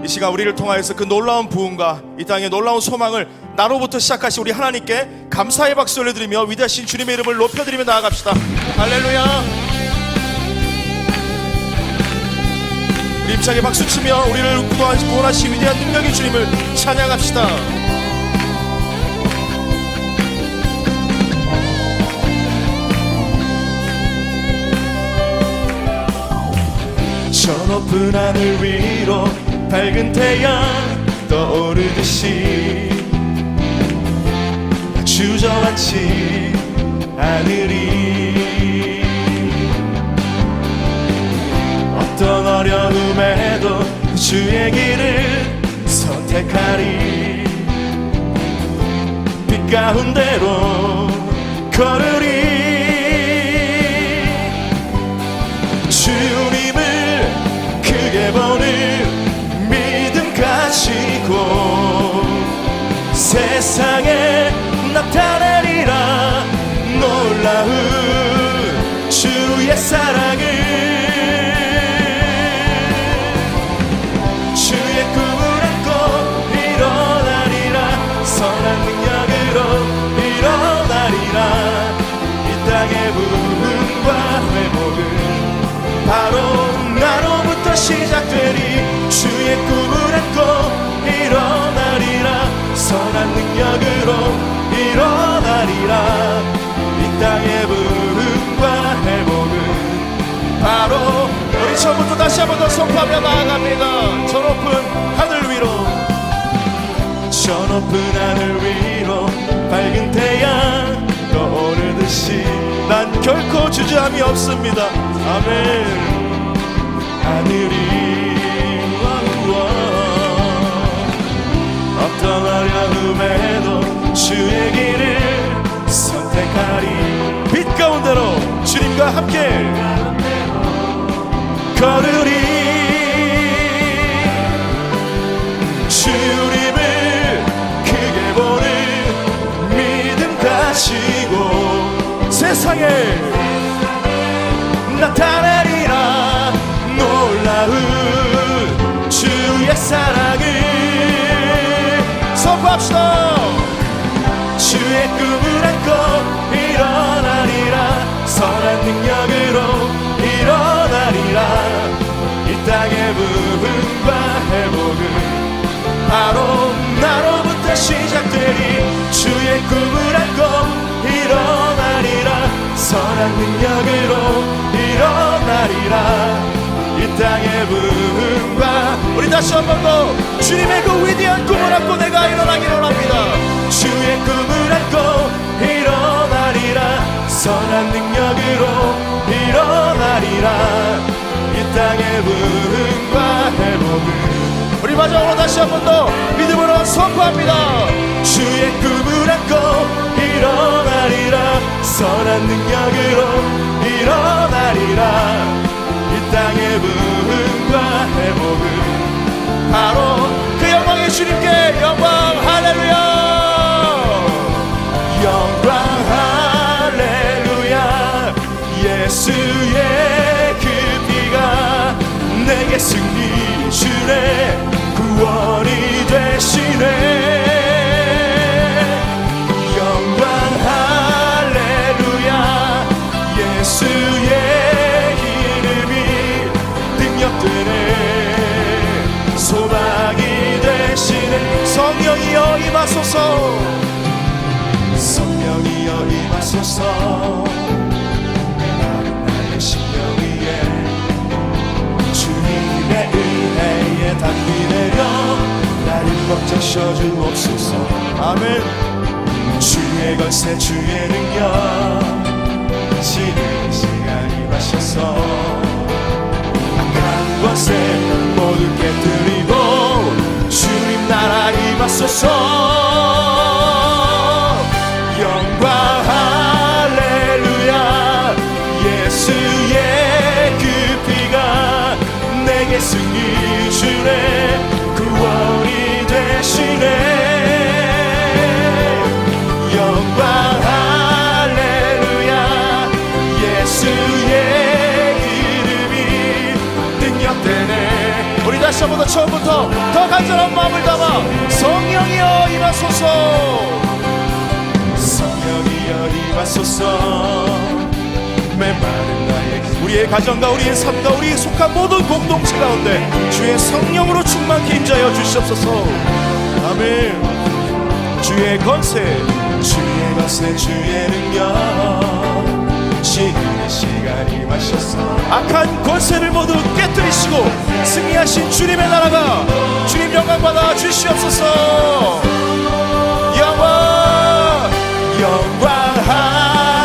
이 시간 우리를 통하여서 그 놀라운 부흥과 이 땅의 놀라운 소망을 나로부터 시작하신 우리 하나님께 감사의 박수 올려드리며 위대하신 주님의 이름을 높여드리며 나아갑시다. 할렐루야. 우리 힘차게 박수치며 우리를 구원하신 위대한 능력의 주님을 찬양합시다. 저 높은 하늘 위로 밝은 태양 떠오르듯이 주저앉지 않으리. 어떤 어려움에도 주의 길을 선택하리. 빛 가운데로 걸으리. 주님을 크게 보는 믿음 가지고 세상에 나타내리라. 놀라운 주의 사랑을. 주의 꿈을 안고 일어나리라. 선한 능력으로 일어나리라. 이 땅의 부흥과 회복은 바로 나로부터 시작되리. 주의 꿈을 안고 일어나리라. 선한 능력으로 일어나리라. 이 땅의 부흥과 회복은 바로 우리 처음부터 다시 한 번 더 선포하며 나아갑니다. 저 높은 하늘 위로, 저 높은 하늘 위로 밝은 태양 떠오르듯이 난 결코 주저함이 없습니다. 아멘. 하늘이 어떤 어려움에도 주의 길을 선택하리. 빛 가운데로 주님과 함께 걸으리. 주님을 크게 보는 믿음 가지고 세상에 나타내리라. 놀라운 주의 사랑을 선포합시다. 주의 꿈을 안고 일어나리라. 선한 능력으로 일어나리라. 이 땅의 부흥과 회복은 바로 나로부터 시작되리. 주의 꿈을 안고 일어나리라. 선한 능력으로 일어나리라. 이 땅의 부흥과 우리 다시 한 번 더 주님의 그 위대한 꿈을 안고 내가 일어나기를 원합니다. 주의 꿈을 안고 일어나리라. 선한 능력으로 일어나리라. 이 땅의 부흥과 회복은 우리 마지막으로 다시 한 번 더 믿음으로 선포합니다. 주의 꿈을 안고 일어나리라. 선한 능력으로 일어나리라. 이 땅의 부흥과 회복은 바로 그 영광의 주님께 영광. 할렐루야. 영광 할렐루야. 예수의 그 피가 내게 승리 주네. 구원이 되시네. 영광 할렐루야. 예수의 소망이 되시네. 성령이여 임하소서. 성령이여 임하소서. 나의 심령 위에 주님의 은혜에 담비 내려 나를 꽉 적셔주옵소서. 아멘. 주의 권세 주의 능력 지는 시간 임하셔서 것에 모두 깨뜨리고 주님 나라 임하소서. 영광 할렐루야. 예수의 그 피가 내게 승리 주네. 구원이 되시네. 영광 할렐루야. 예수의 다시 한번 더 처음부터 더 간절한 마음을 담아 성령이여 임하소서. 성령이여 임하소서. 메마른 나의 우리의 가정과 우리의 삶과 우리 속한 모든 공동체 가운데 주의 성령으로 충만케 임자여 주시옵소서. 아멘. 주의 권세 주의 능력 지금의 시간이 마셨어. 악한 권세를 모두 깨뜨리시고 승리하신 주님의 나라가 주님 영광 받아 주시옵소서. 영광 영광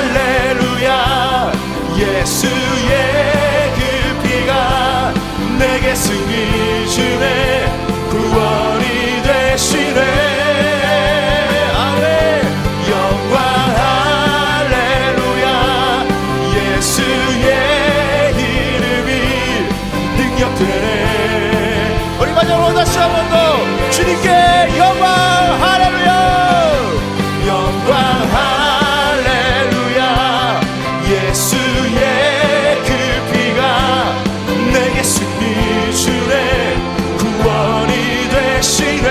할렐루야. 예수의 그 피가 내게 승리 주네. 구원이 되시네. 우리 마지막으로 다시 한 번 더 주님께 영광 할렐루야. 영광 할렐루야. 예수의 그 피가 내게 승리 주네. 구원이 되시네.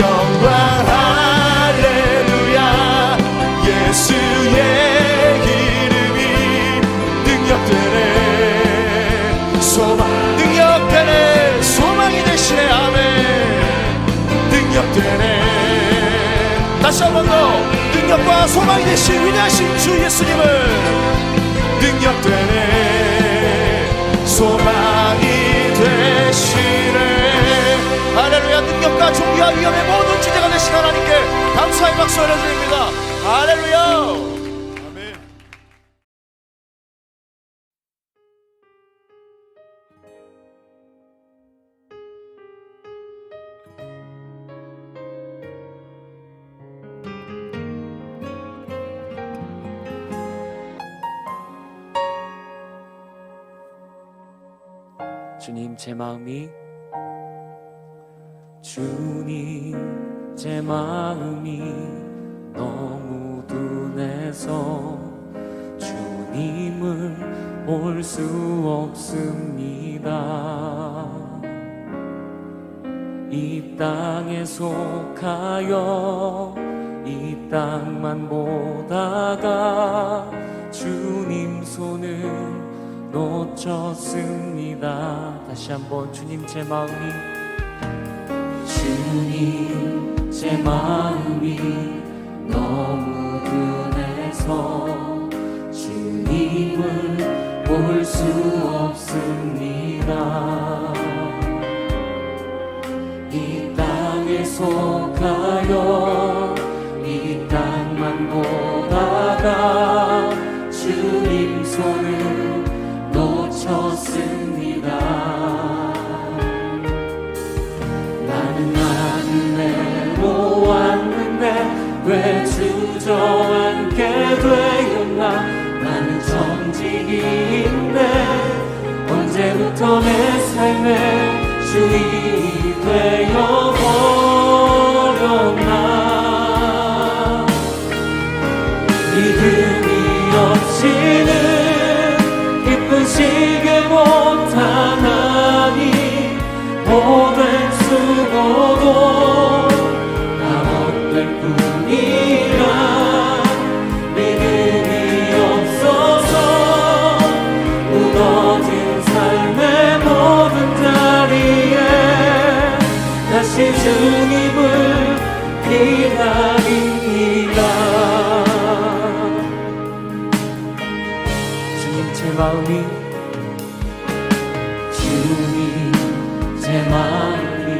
영광 할렐루야. 예수의 이름이 능력되네. 소망 능력되네. 소망이 되시네. 아멘. 능력되네. 다시 한 번 더 능력과 소망이 되신 위대하신 주 예수님을 능력되네. 소망이 되시네. 할렐루야. 능력과 종기와 위엄의 모든 주제가 되신 하나님께 감사의 박수 올려드립니다. 할렐루야. 주님 제 마음이 너무 둔해서 주님을 볼 수 없습니다. 이 땅에 속하여 이 땅만 보다가 주님 손을 놓쳤습니다. 다시 한번 주님 제 마음이 너무 둔해서 주님을 볼 수 없습니다. 이 땅에 속하여 이 땅만 보다가 주님 손을 놓쳤습니다. 나는 외로웠는데 왜 주저앉게 되었나. 나는 정직인데 언제부터 내 삶의 주인이 되어버렸나. 믿음이 없이는 기쁘시게 못하나니 오늘 수고도 나 못될 뿐이라. 믿음이 없어서 무너진 삶의 모든 자리에 다시 주님을 기다립니다. 주님 제 마음이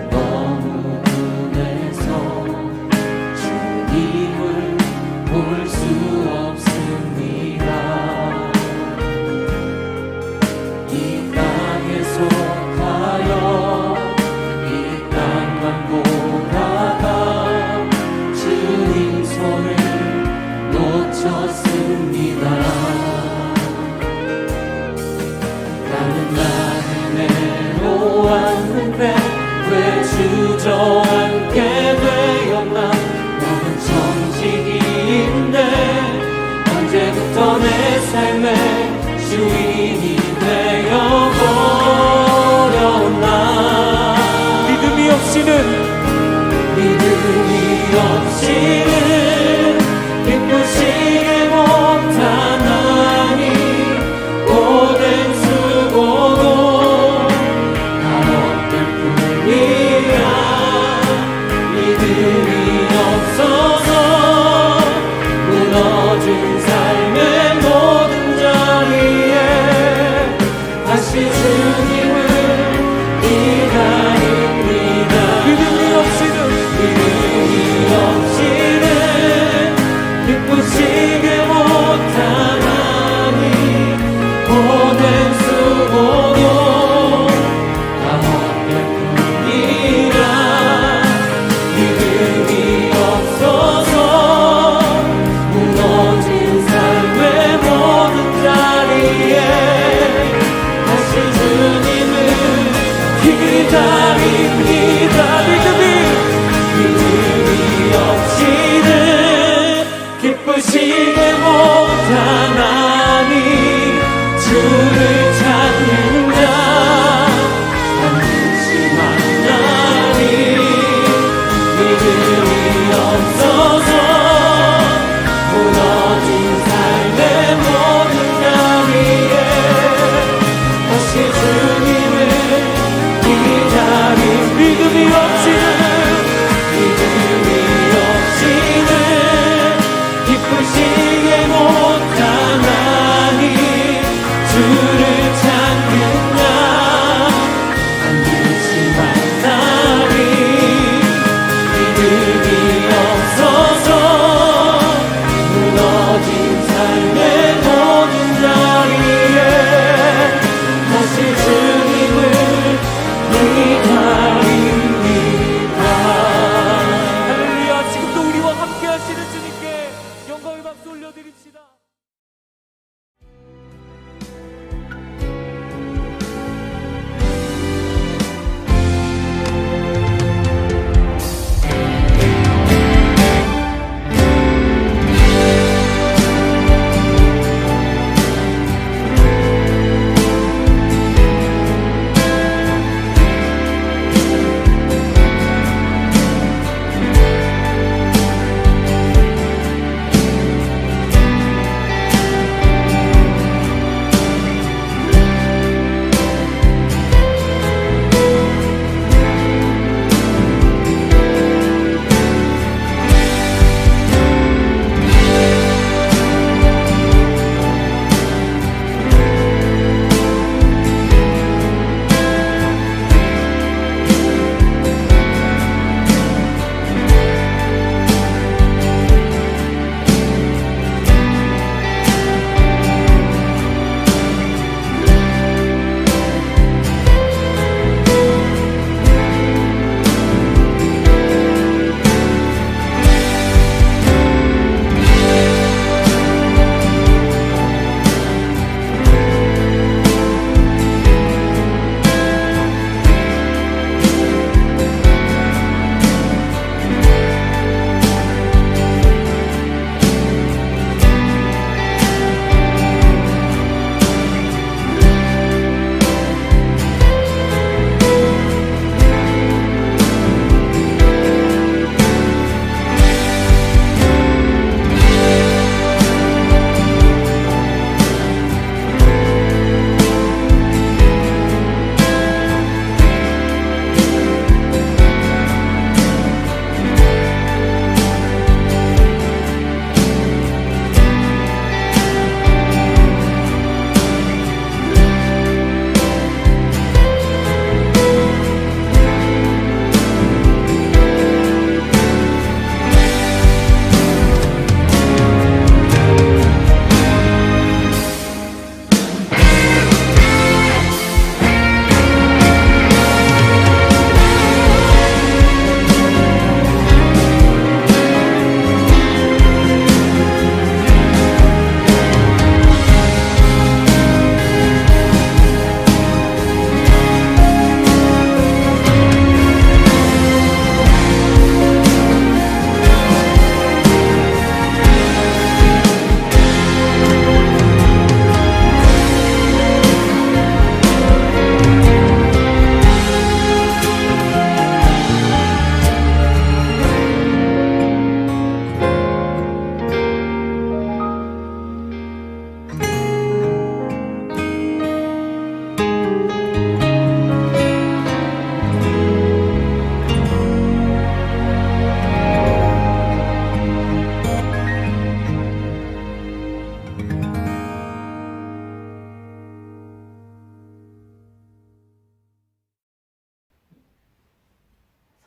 너무 둔해서 주님을 볼 수 없습니다. 이 땅에 속하여 이 땅만 보다가 주님 손을 놓쳤습니다. 믿음이 없이는 기쁘시게 못하나니 고된 수고도 값없을 뿐이야. 믿음이 없어서 무너진 삶의 모든 자리에 다시 주님을 기다립니다. 믿음이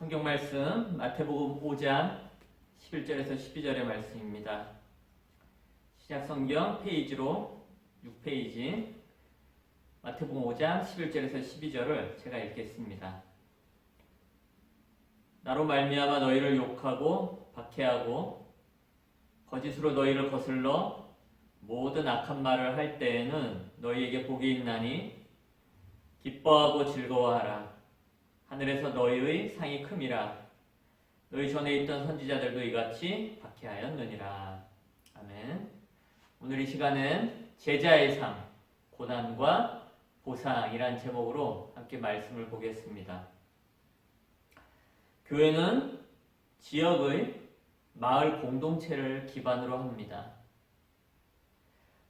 성경 말씀 마태복음 5장 11절에서 12절의 말씀입니다. 시작 성경 페이지로 6페이지 마태복음 5장 11절에서 12절을 제가 읽겠습니다. 나로 말미암아 너희를 욕하고 박해하고 거짓으로 너희를 거슬러 모든 악한 말을 할 때에는 너희에게 복이 있나니 기뻐하고 즐거워하라. 하늘에서 너희의 상이 큼이라. 너희 전에 있던 선지자들도 이같이 박해하였느니라. 아멘. 오늘 이 시간은 제자의 상, 고난과 보상이란 제목으로 함께 말씀을 보겠습니다. 교회는 지역의 마을 공동체를 기반으로 합니다.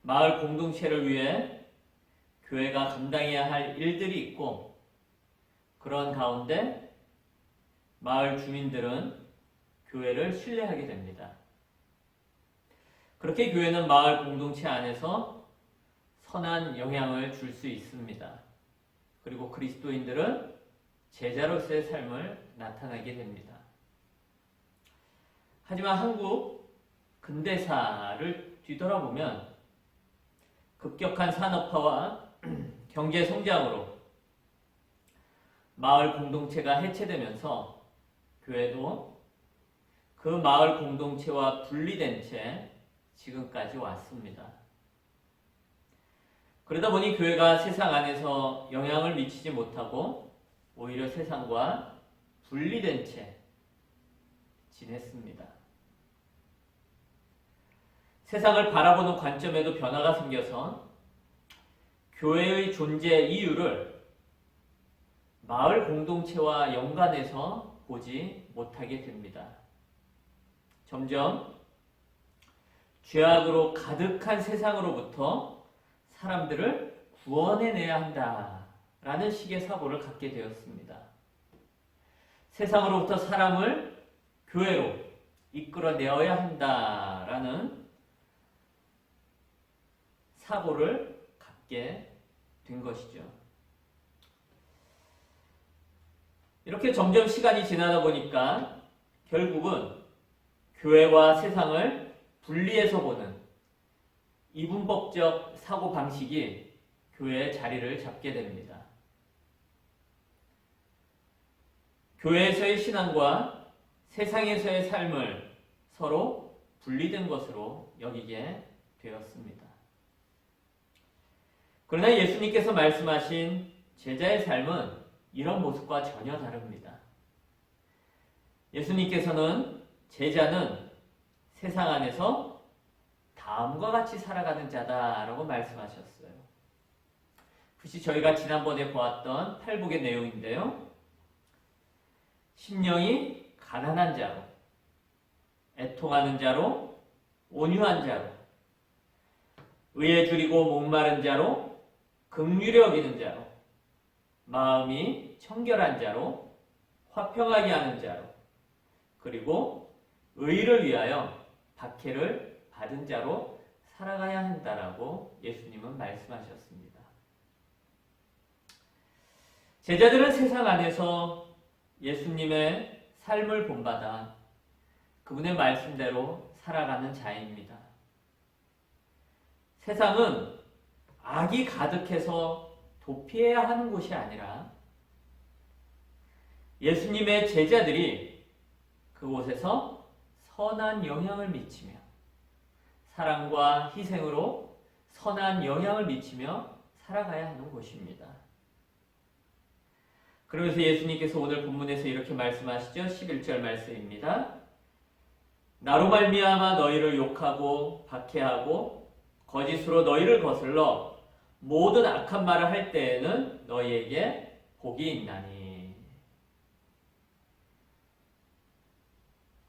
마을 공동체를 위해 교회가 감당해야 할 일들이 있고, 그런 가운데 마을 주민들은 교회를 신뢰하게 됩니다. 그렇게 교회는 마을 공동체 안에서 선한 영향을 줄 수 있습니다. 그리고 그리스도인들은 제자로서의 삶을 나타나게 됩니다. 하지만 한국 근대사를 뒤돌아보면 급격한 산업화와 경제 성장으로 마을 공동체가 해체되면서 교회도 그 마을 공동체와 분리된 채 지금까지 왔습니다. 그러다 보니 교회가 세상 안에서 영향을 미치지 못하고 오히려 세상과 분리된 채 지냈습니다. 세상을 바라보는 관점에도 변화가 생겨서 교회의 존재 이유를 마을 공동체와 연관해서 보지 못하게 됩니다. 점점 죄악으로 가득한 세상으로부터 사람들을 구원해내야 한다라는 식의 사고를 갖게 되었습니다. 세상으로부터 사람을 교회로 이끌어내어야 한다라는 사고를 갖게 된 것이죠. 이렇게 점점 시간이 지나다 보니까 결국은 교회와 세상을 분리해서 보는 이분법적 사고방식이 교회의 자리를 잡게 됩니다. 교회에서의 신앙과 세상에서의 삶을 서로 분리된 것으로 여기게 되었습니다. 그러나 예수님께서 말씀하신 제자의 삶은 이런 모습과 전혀 다릅니다. 예수님께서는 제자는 세상 안에서 다음과 같이 살아가는 자다라고 말씀하셨어요. 그것이 저희가 지난번에 보았던 팔복의 내용인데요. 심령이 가난한 자로, 애통하는 자로, 온유한 자로, 의에 줄이고 목마른 자로, 긍휼히 여기는 자로, 마음이 청결한 자로, 화평하게 하는 자로, 그리고 의를 위하여 박해를 받은 자로 살아가야 한다라고 예수님은 말씀하셨습니다. 제자들은 세상 안에서 예수님의 삶을 본받아 그분의 말씀대로 살아가는 자입니다. 세상은 악이 가득해서 도피해야 하는 곳이 아니라 예수님의 제자들이 그곳에서 선한 영향을 미치며 사랑과 희생으로 선한 영향을 미치며 살아가야 하는 곳입니다. 그러면서 예수님께서 오늘 본문에서 이렇게 말씀하시죠. 11절 말씀입니다. 나로 말미암아 너희를 욕하고 박해하고 거짓으로 너희를 거슬러 모든 악한 말을 할 때에는 너희에게 복이 있나니.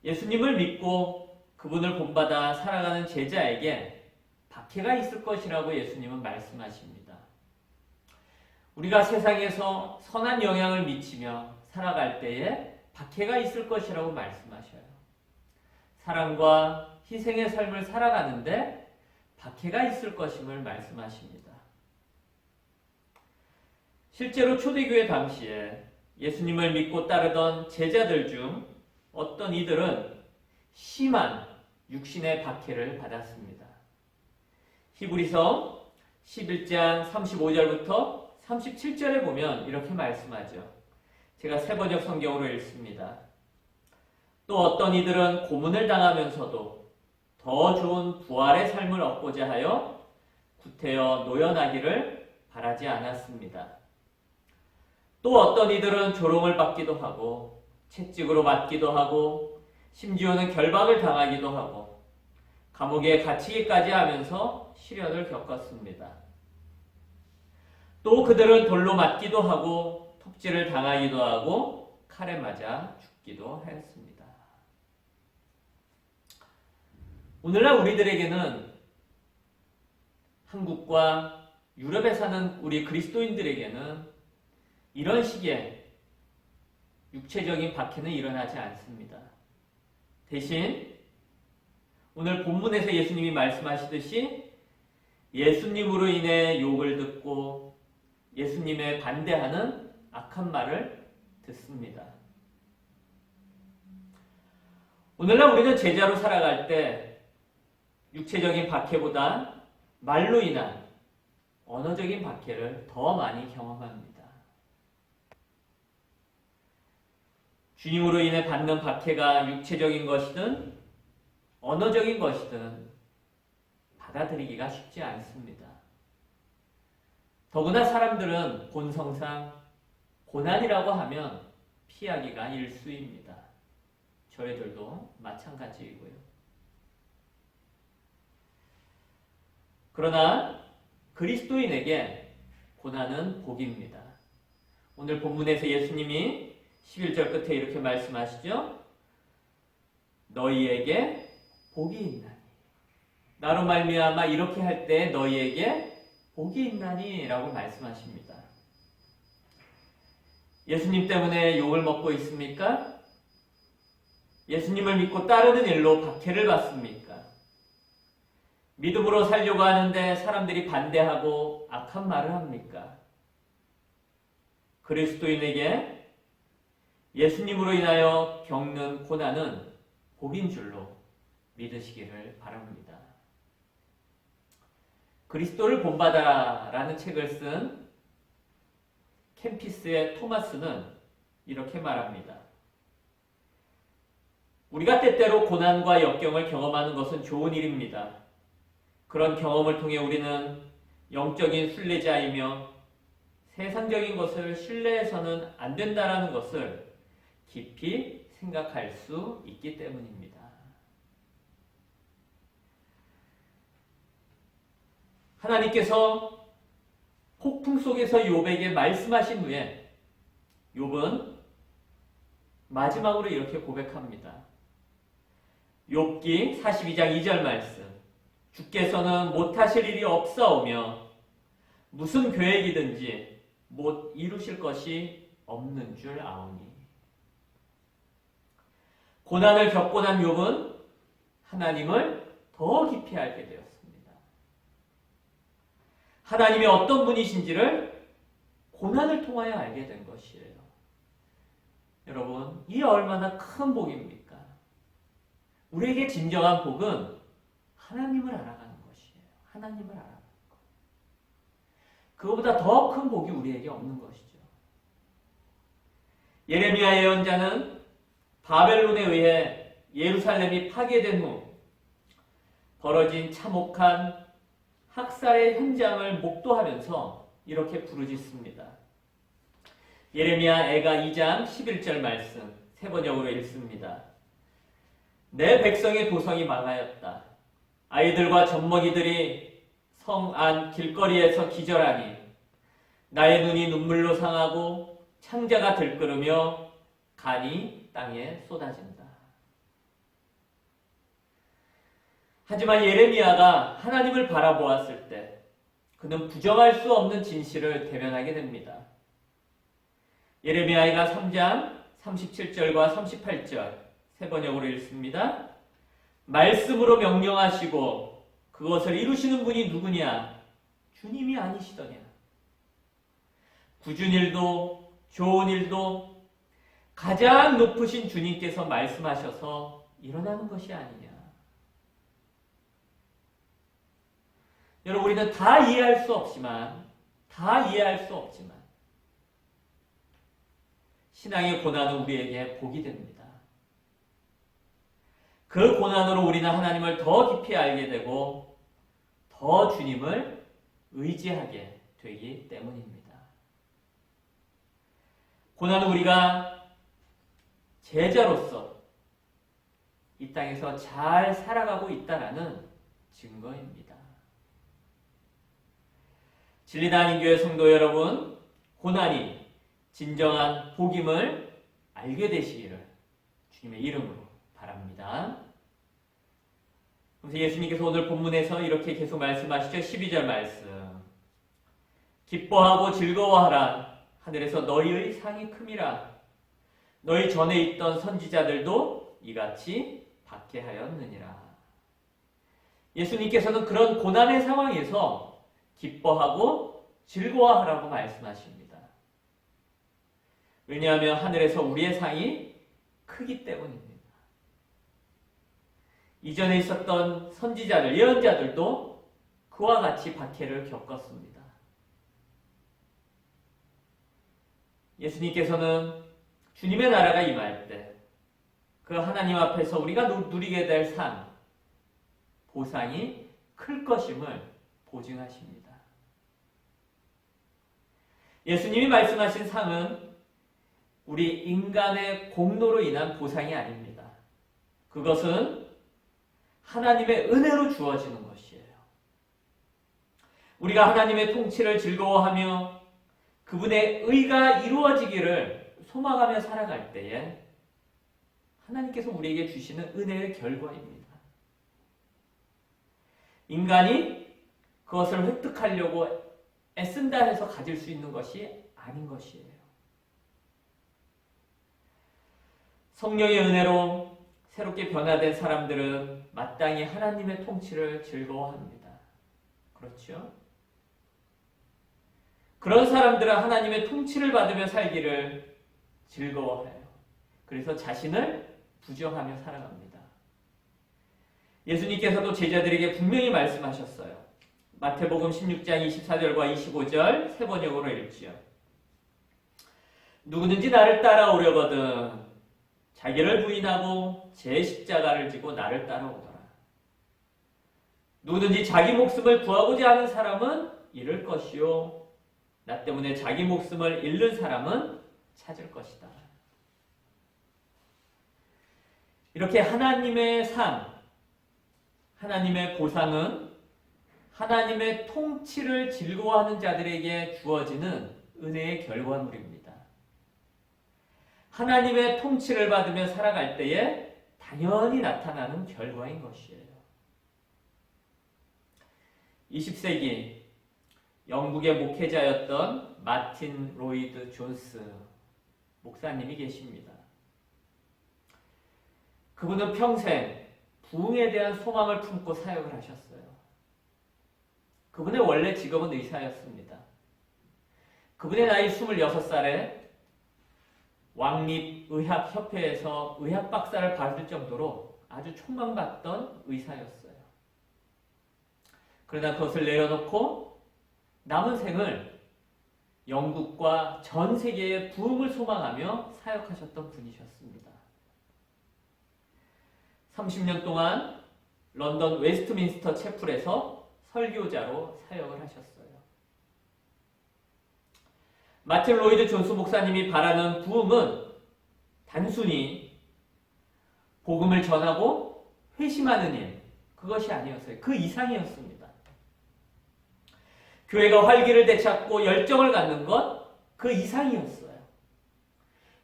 예수님을 믿고 그분을 본받아 살아가는 제자에게 박해가 있을 것이라고 예수님은 말씀하십니다. 우리가 세상에서 선한 영향을 미치며 살아갈 때에 박해가 있을 것이라고 말씀하셔요. 사랑과 희생의 삶을 살아가는데 박해가 있을 것임을 말씀하십니다. 실제로 초대교회 당시에 예수님을 믿고 따르던 제자들 중 어떤 이들은 심한 육신의 박해를 받았습니다. 히브리서 11장 35절부터 37절에 보면 이렇게 말씀하죠. 제가 새번역 성경으로 읽습니다. 또 어떤 이들은 고문을 당하면서도 더 좋은 부활의 삶을 얻고자 하여 구태여 노연하기를 바라지 않았습니다. 또 어떤 이들은 조롱을 받기도 하고 채찍으로 맞기도 하고 심지어는 결박을 당하기도 하고 감옥에 갇히기까지 하면서 시련을 겪었습니다. 또 그들은 돌로 맞기도 하고 톱질을 당하기도 하고 칼에 맞아 죽기도 했습니다. 오늘날 우리들에게는 한국과 유럽에 사는 우리 그리스도인들에게는 이런 식의 육체적인 박해는 일어나지 않습니다. 대신 오늘 본문에서 예수님이 말씀하시듯이 예수님으로 인해 욕을 듣고 예수님에 반대하는 악한 말을 듣습니다. 오늘날 우리는 제자로 살아갈 때 육체적인 박해보다 말로 인한 언어적인 박해를 더 많이 경험합니다. 주님으로 인해 받는 박해가 육체적인 것이든 언어적인 것이든 받아들이기가 쉽지 않습니다. 더구나 사람들은 본성상 고난이라고 하면 피하기가 일쑤입니다. 저희들도 마찬가지이고요. 그러나 그리스도인에게 고난은 복입니다. 오늘 본문에서 예수님이 11절 끝에 이렇게 말씀하시죠. 너희에게 복이 있나니. 나로 말미암아 이렇게 할 때 너희에게 복이 있나니 라고 말씀하십니다. 예수님 때문에 욕을 먹고 있습니까? 예수님을 믿고 따르는 일로 박해를 받습니까? 믿음으로 살려고 하는데 사람들이 반대하고 악한 말을 합니까? 그리스도인에게 예수님으로 인하여 겪는 고난은 복인 줄로 믿으시기를 바랍니다. 그리스도를 본받아라는 책을 쓴 캠피스의 토마스는 이렇게 말합니다. 우리가 때때로 고난과 역경을 경험하는 것은 좋은 일입니다. 그런 경험을 통해 우리는 영적인 순례자이며 세상적인 것을 신뢰해서는 안 된다는 것을 깊이 생각할 수 있기 때문입니다. 하나님께서 폭풍 속에서 욥에게 말씀하신 후에 욥은 마지막으로 이렇게 고백합니다. 욥기 42장 2절 말씀. 주께서는 못하실 일이 없사오며 무슨 계획이든지 못 이루실 것이 없는 줄 아오니. 고난을 겪고 난 욥은 하나님을 더 깊이 알게 되었습니다. 하나님이 어떤 분이신지를 고난을 통하여 알게 된 것이에요. 여러분, 이게 얼마나 큰 복입니까? 우리에게 진정한 복은 하나님을 알아가는 것이에요. 하나님을 알아가는 것. 그거보다 더 큰 복이 우리에게 없는 것이죠. 예레미야 예언자는 바벨론에 의해 예루살렘이 파괴된 후 벌어진 참혹한 학살의 현장을 목도하면서 이렇게 부르짖습니다. 예레미야 애가 2장 11절 말씀 세 번역으로 읽습니다. 내 백성의 도성이 망하였다. 아이들과 젖먹이들이 성 안 길거리에서 기절하니 나의 눈이 눈물로 상하고 창자가 들끓으며 간이 땅에 쏟아진다. 하지만 예레미야가 하나님을 바라보았을 때 그는 부정할 수 없는 진실을 대변하게 됩니다. 예레미야가 3장 37절과 38절 세 번역으로 읽습니다. 말씀으로 명령하시고 그것을 이루시는 분이 누구냐? 주님이 아니시더냐? 굳은 일도 좋은 일도 가장 높으신 주님께서 말씀하셔서 일어나는 것이 아니냐. 여러분, 우리는 다 이해할 수 없지만 신앙의 고난은 우리에게 복이 됩니다. 그 고난으로 우리는 하나님을 더 깊이 알게 되고 더 주님을 의지하게 되기 때문입니다. 고난은 우리가 제자로서 이 땅에서 잘 살아가고 있다라는 증거입니다. 진리단임교회 성도 여러분, 고난이 진정한 복임을 알게 되시기를 주님의 이름으로 바랍니다. 그래서 예수님께서 오늘 본문에서 이렇게 계속 말씀하시죠. 12절 말씀. 기뻐하고 즐거워하라. 하늘에서 너희의 상이 큼이라. 너희 전에 있던 선지자들도 이같이 박해하였느니라. 예수님께서는 그런 고난의 상황에서 기뻐하고 즐거워하라고 말씀하십니다. 왜냐하면 하늘에서 우리의 상이 크기 때문입니다. 이전에 있었던 선지자들, 예언자들도 그와 같이 박해를 겪었습니다. 예수님께서는 주님의 나라가 임할 때 그 하나님 앞에서 우리가 누리게 될 상, 보상이 클 것임을 보증하십니다. 예수님이 말씀하신 상은 우리 인간의 공로로 인한 보상이 아닙니다. 그것은 하나님의 은혜로 주어지는 것이에요. 우리가 하나님의 통치를 즐거워하며 그분의 의가 이루어지기를 소망하며 살아갈 때에 하나님께서 우리에게 주시는 은혜의 결과입니다. 인간이 그것을 획득하려고 애쓴다 해서 가질 수 있는 것이 아닌 것이에요. 성령의 은혜로 새롭게 변화된 사람들은 마땅히 하나님의 통치를 즐거워합니다. 그렇죠? 그런 사람들은 하나님의 통치를 받으며 살기를 즐거워해요. 그래서 자신을 부정하며 살아갑니다. 예수님께서도 제자들에게 분명히 말씀하셨어요. 마태복음 16장 24절과 25절 세 번역으로 읽지요. 누구든지 나를 따라오려거든 자기를 부인하고 제 십자가를 지고 나를 따라오더라. 누구든지 자기 목숨을 구하고자 하는 사람은 잃을 것이요 나 때문에 자기 목숨을 잃는 사람은 찾을 것이다. 이렇게 하나님의 상, 하나님의 보상은 하나님의 통치를 즐거워하는 자들에게 주어지는 은혜의 결과물입니다. 하나님의 통치를 받으며 살아갈 때에 당연히 나타나는 결과인 것이에요. 20세기 영국의 목회자였던 마틴 로이드 존스 목사님이 계십니다. 그분은 평생 부흥에 대한 소망을 품고 사역을 하셨어요. 그분의 원래 직업은 의사였습니다. 그분의 나이 26살에 왕립의학협회에서 의학 박사를 받을 정도로 아주 촉망받던 의사였어요. 그러나 그것을 내려놓고 남은 생을 영국과 전 세계의 부흥을 소망하며 사역하셨던 분이셨습니다. 30년 동안 런던 웨스트민스터 채플에서 설교자로 사역을 하셨어요. 마틴 로이드 존스 목사님이 바라는 부흥은 단순히 복음을 전하고 회심하는 일, 그것이 아니었어요. 그 이상이었습니다. 교회가 활기를 되찾고 열정을 갖는 것, 그 이상이었어요.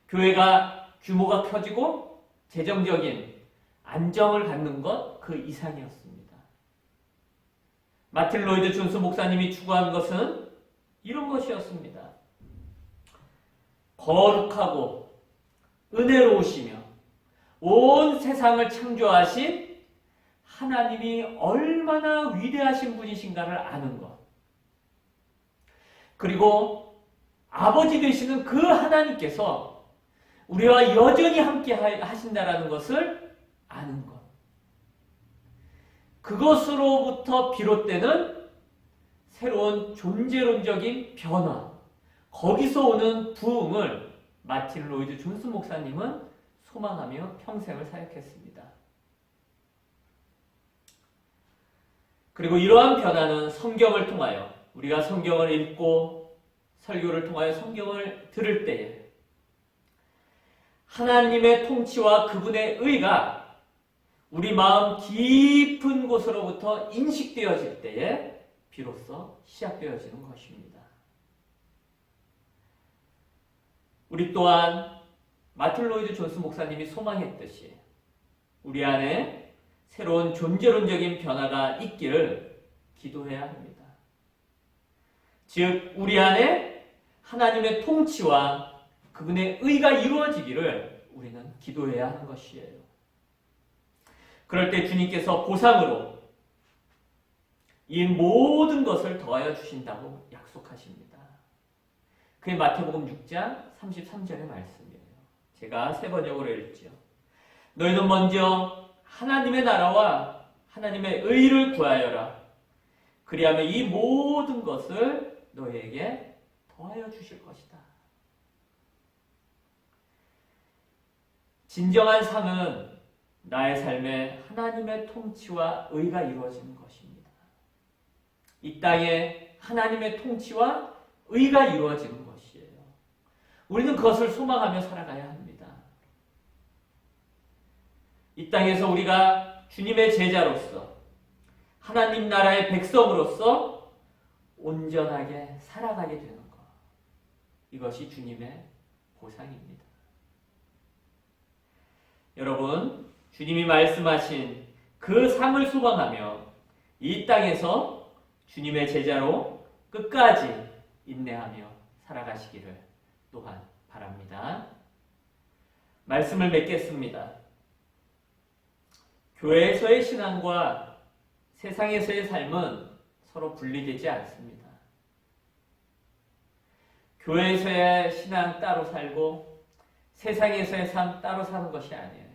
교회가 규모가 커지고 재정적인 안정을 갖는 것, 그 이상이었습니다. 마틴 로이드 존스 목사님이 추구한 것은 이런 것이었습니다. 거룩하고 은혜로우시며 온 세상을 창조하신 하나님이 얼마나 위대하신 분이신가를 아는 것. 그리고 아버지 되시는 그 하나님께서 우리와 여전히 함께 하신다라는 것을 아는 것. 그것으로부터 비롯되는 새로운 존재론적인 변화, 거기서 오는 부흥을 마틴 로이드 존스 목사님은 소망하며 평생을 사역했습니다. 그리고 이러한 변화는 성경을 통하여, 우리가 성경을 읽고 설교를 통하여 성경을 들을 때에 하나님의 통치와 그분의 의가 우리 마음 깊은 곳으로부터 인식되어질 때에 비로소 시작되어지는 것입니다. 우리 또한 마틴 로이드 존스 목사님이 소망했듯이 우리 안에 새로운 존재론적인 변화가 있기를 기도해야 합니다. 즉 우리 안에 하나님의 통치와 그분의 의가 이루어지기를 우리는 기도해야 하는 것이에요. 그럴 때 주님께서 보상으로 이 모든 것을 더하여 주신다고 약속하십니다. 그게 마태복음 6장 33절의 말씀이에요. 제가 세 번역으로 읽지요. 너희는 먼저 하나님의 나라와 하나님의 의를 구하여라. 그리하면 이 모든 것을 너희에게 더하여 주실 것이다. 진정한 상은 나의 삶에 하나님의 통치와 의가 이루어지는 것입니다. 이 땅에 하나님의 통치와 의가 이루어지는 것이에요. 우리는 그것을 소망하며 살아가야 합니다. 이 땅에서 우리가 주님의 제자로서 하나님 나라의 백성으로서 온전하게 살아가게 되는 것, 이것이 주님의 보상입니다. 여러분, 주님이 말씀하신 그 상을 소망하며 이 땅에서 주님의 제자로 끝까지 인내하며 살아가시기를 또한 바랍니다. 말씀을 맺겠습니다. 교회에서의 신앙과 세상에서의 삶은 서로 분리되지 않습니다. 교회에서의 신앙 따로 살고 세상에서의 삶 따로 사는 것이 아니에요.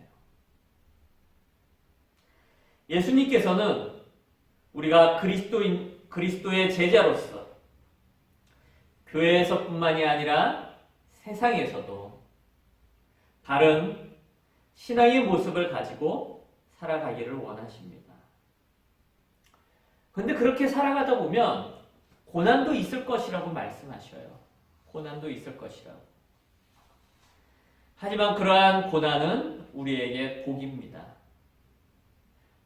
예수님께서는 우리가 그리스도의 제자로서 교회에서뿐만이 아니라 세상에서도 바른 신앙의 모습을 가지고 살아가기를 원하십니다. 그런데 그렇게 살아가다 보면 고난도 있을 것이라고 말씀하셔요. 고난도 있을 것이라고. 하지만 그러한 고난은 우리에게 복입니다.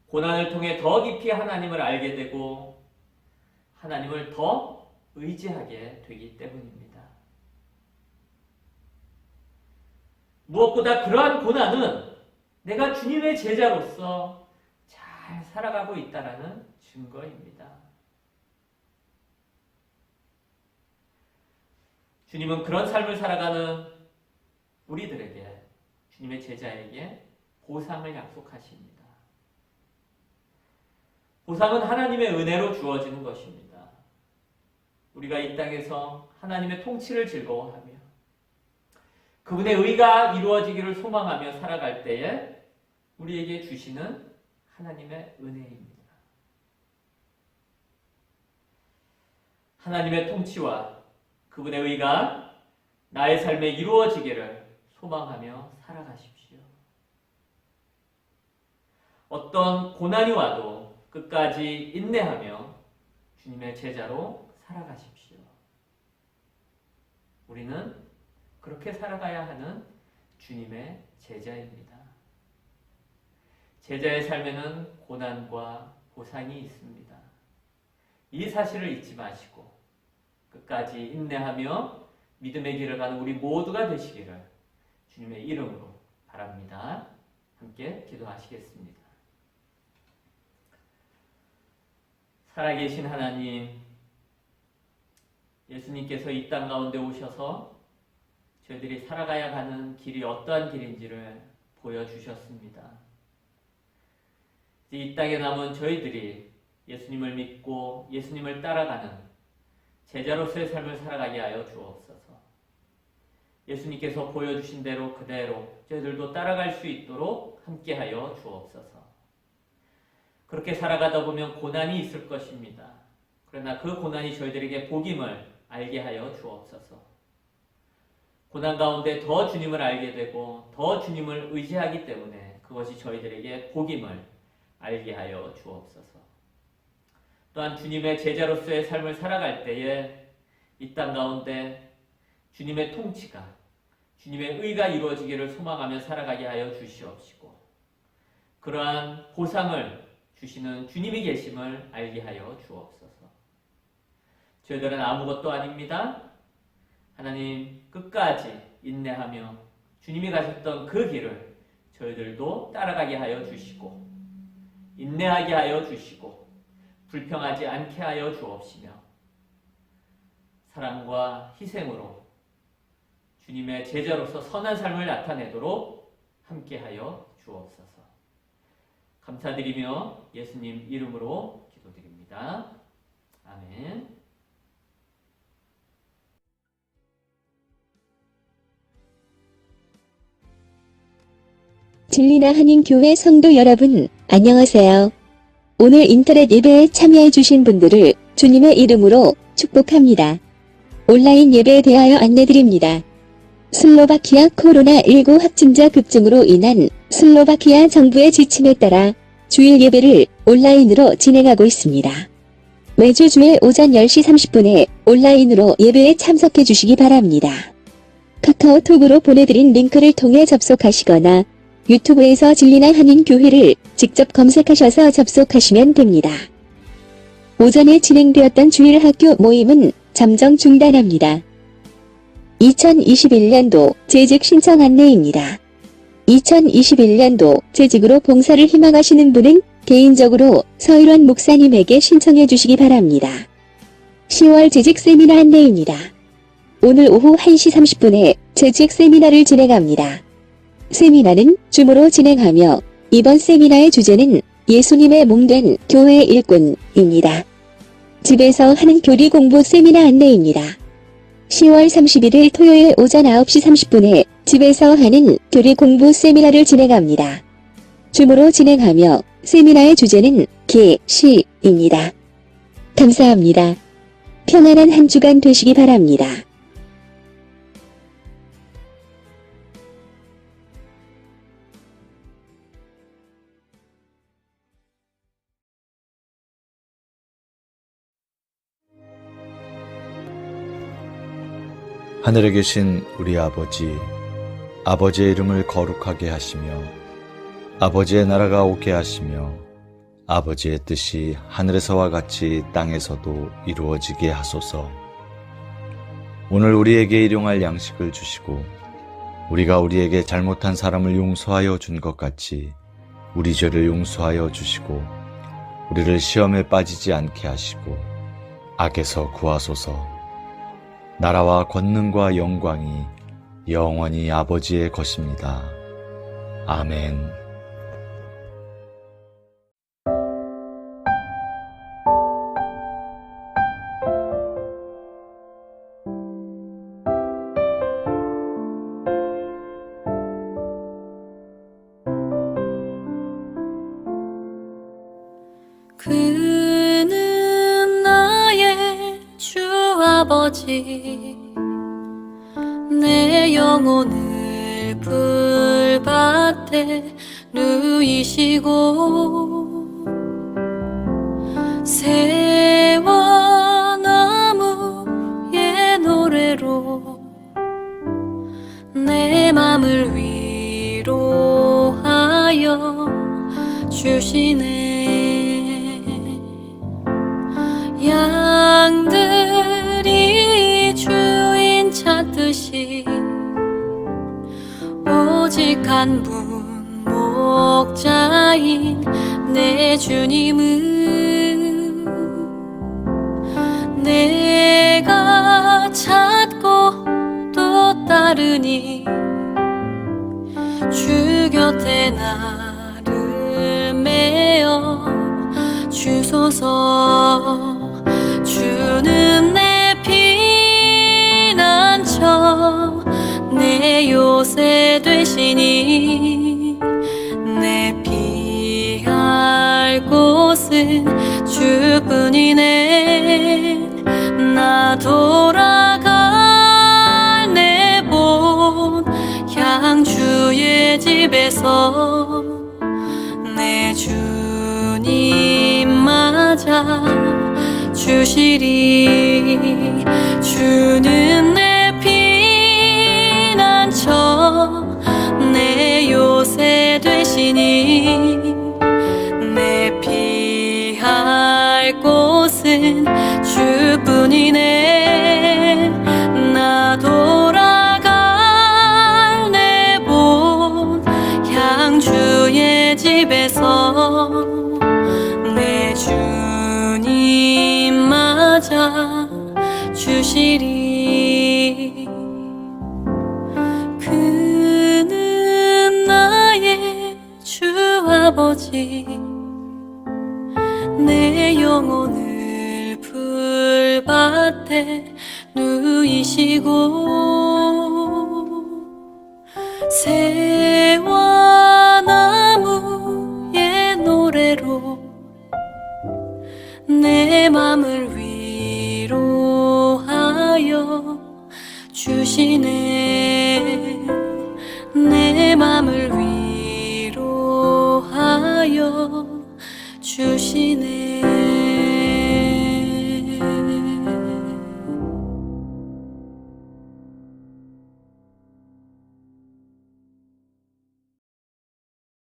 고난을 통해 더 깊이 하나님을 알게 되고 하나님을 더 의지하게 되기 때문입니다. 무엇보다 그러한 고난은 내가 주님의 제자로서 잘 살아가고 있다는 증거입니다. 주님은 그런 삶을 살아가는 우리들에게, 주님의 제자에게 보상을 약속하십니다. 보상은 하나님의 은혜로 주어지는 것입니다. 우리가 이 땅에서 하나님의 통치를 즐거워하며 그분의 의가 이루어지기를 소망하며 살아갈 때에 우리에게 주시는 하나님의 은혜입니다. 하나님의 통치와 그분의 의가 나의 삶에 이루어지기를 소망하며 살아가십시오. 어떤 고난이 와도 끝까지 인내하며 주님의 제자로 살아가십시오. 우리는 그렇게 살아가야 하는 주님의 제자입니다. 제자의 삶에는 고난과 보상이 있습니다. 이 사실을 잊지 마시고 끝까지 인내하며 믿음의 길을 가는 우리 모두가 되시기를 주님의 이름으로 바랍니다. 함께 기도하시겠습니다. 살아계신 하나님, 예수님께서 이 땅 가운데 오셔서 저희들이 살아가야 하는 길이 어떠한 길인지를 보여주셨습니다. 이 땅에 남은 저희들이 예수님을 믿고 예수님을 따라가는 제자로서의 삶을 살아가게 하여 주옵소서. 예수님께서 보여주신 대로 그대로 저희들도 따라갈 수 있도록 함께하여 주옵소서. 그렇게 살아가다 보면 고난이 있을 것입니다. 그러나 그 고난이 저희들에게 복임을 알게 하여 주옵소서. 고난 가운데 더 주님을 알게 되고 더 주님을 의지하기 때문에 그것이 저희들에게 복임을 알게 하여 주옵소서. 또한 주님의 제자로서의 삶을 살아갈 때에 이 땅 가운데 주님의 통치가, 주님의 의가 이루어지기를 소망하며 살아가게 하여 주시옵시고 그러한 보상을 주시는 주님이 계심을 알게 하여 주옵소서. 저희들은 아무것도 아닙니다. 하나님 끝까지 인내하며 주님이 가셨던 그 길을 저희들도 따라가게 하여 주시고 인내하게 하여 주시고 불평하지 않게 하여 주옵시며 사랑과 희생으로 주님의 제자로서 선한 삶을 나타내도록 함께하여 주옵소서. 감사드리며 예수님 이름으로 기도드립니다. 아멘. 진리나 한인교회 성도 여러분, 안녕하세요. 오늘 인터넷 예배에 참여해 주신 분들을 주님의 이름으로 축복합니다. 온라인 예배에 대하여 안내드립니다. 슬로바키아 코로나19 확진자 급증으로 인한 슬로바키아 정부의 지침에 따라 주일 예배를 온라인으로 진행하고 있습니다. 매주 주일 오전 10시 30분에 온라인으로 예배에 참석해 주시기 바랍니다. 카카오톡으로 보내드린 링크를 통해 접속하시거나 유튜브에서 진리나 한인교회를 직접 검색하셔서 접속하시면 됩니다. 오전에 진행되었던 주일 학교 모임은 잠정 중단합니다. 2021년도 재직 신청 안내입니다. 2021년도 재직으로 봉사를 희망하시는 분은 개인적으로 서일원 목사님에게 신청해 주시기 바랍니다. 10월 재직 세미나 안내입니다. 오늘 오후 1시 30분에 재직 세미나를 진행합니다. 세미나는 줌으로 진행하며 이번 세미나의 주제는 예수님의 몸된 교회의 일꾼입니다. 집에서 하는 교리 공부 세미나 안내입니다. 10월 31일 토요일 오전 9시 30분에 집에서 하는 교리 공부 세미나를 진행합니다. 줌으로 진행하며 세미나의 주제는 계시입니다. 감사합니다. 평안한 한 주간 되시기 바랍니다. 하늘에 계신 우리 아버지, 아버지의 이름을 거룩하게 하시며 아버지의 나라가 오게 하시며 아버지의 뜻이 하늘에서와 같이 땅에서도 이루어지게 하소서. 오늘 우리에게 일용할 양식을 주시고 우리가 우리에게 잘못한 사람을 용서하여 준 것 같이 우리 죄를 용서하여 주시고 우리를 시험에 빠지지 않게 하시고 악에서 구하소서. 나라와 권능과 영광이 영원히 아버지의 것입니다. 아멘. 그는 나의 주 아버지, 내 영혼을 불밭에 누이시고 새와 나무의 노래로 내 맘을 위로하여 주시네. 양들이 주인 찾듯이 오직 한 분 목자인 내 주님은 내가 찾고 또 따르니 주 곁에 나를 메어 주소서. 주는 내 피난처 내 요새 되시니 내 피할 곳은 주뿐이네. 나 돌아갈 내 본 향 주의 집에서 내 주님 맞아 주시리. 주는 내 피난처 내 요새 되시니 내 피할 곳은 주뿐이네. 나 돌아갈 내 본 향 주의 집에서 내 주님 맞아 주시리. 그는 나의 주 아버지 내 영혼을 풀밭에 누이시고 새